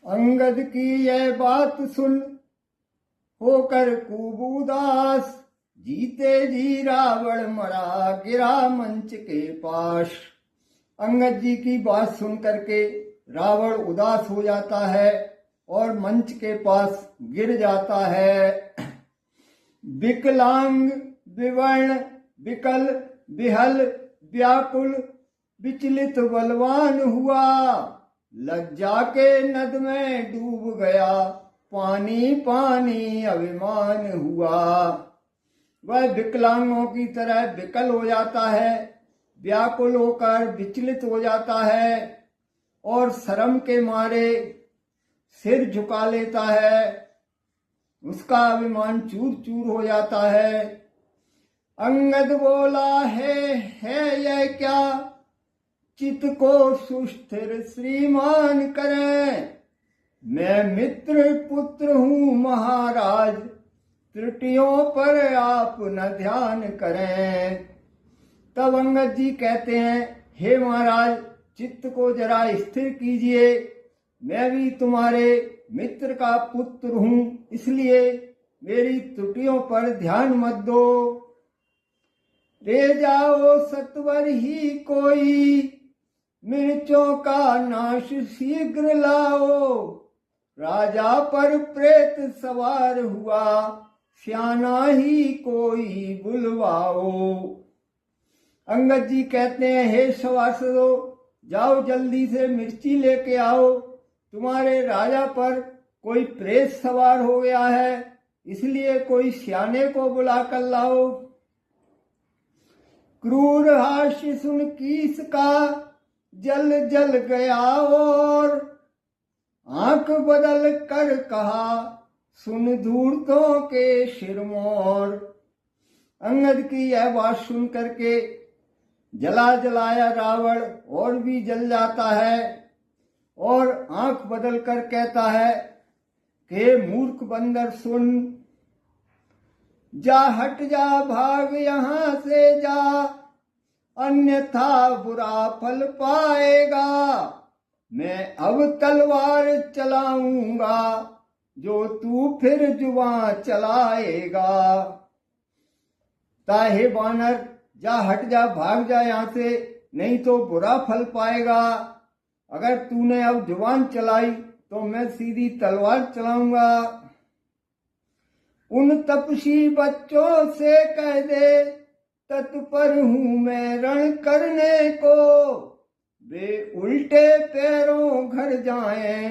अंगद की यह बात सुन होकर खूब उदास, जीते जी रावण मरा गिरा मंच के पास। अंगद जी की बात सुन करके रावण उदास हो जाता है और मंच के पास गिर जाता है। विकलांग विवर्ण विकल विहल व्याकुल विचलित बलवान हुआ, लज्जा के नद में डूब गया पानी पानी अभिमान हुआ। वह विकलांगों की तरह विकल हो जाता है, व्याकुल होकर विचलित हो जाता है और शर्म के मारे सिर झुका लेता है। उसका अभिमान चूर चूर हो जाता है। अंगद बोला है यह क्या, चित को सुस्थिर श्रीमान करें। मैं मित्र पुत्र हूँ महाराज, त्रुटियों पर आप न ध्यान करें। तब अंगद जी कहते हैं, हे महाराज, चित्त को जरा स्थिर कीजिए। मैं भी तुम्हारे मित्र का पुत्र हूँ, इसलिए मेरी त्रुटियों पर ध्यान मत दो। रे जाओ सत्वर ही कोई, मिर्चों का नाश शीघ्र लाओ। राजा पर प्रेत सवार हुआ, स्याना ही कोई बुलवाओ। अंगद जी कहते हैं, हे सवासदो, जाओ जल्दी से मिर्ची लेके आओ। तुम्हारे राजा पर कोई प्रेत सवार हो गया है, इसलिए कोई स्याने को बुला कर लाओ। क्रूर हास्य सुन कीस का जल जल गया और आंख बदल कर कहा, सुन धूर्तों के शिरमौर। अंगद की यह बात सुन करके जला जलाया रावण और भी जल जाता है और आंख बदल कर कहता है कि मूर्ख बंदर सुन, जा हट जा भाग यहाँ से जा, अन्यथा बुरा फल पाएगा। मैं अब तलवार चलाऊंगा, जो तू फिर जुबां चलाएगा। ताहे बानर, जा हट जा भाग जा यहाँ से, नहीं तो बुरा फल पाएगा। अगर तूने अब जुबान चलाई तो मैं सीधी तलवार चलाऊंगा। उन तपसी बच्चों से कह दे, तत्पर हूं मैं रण करने को। वे उल्टे पैरों घर जाएं,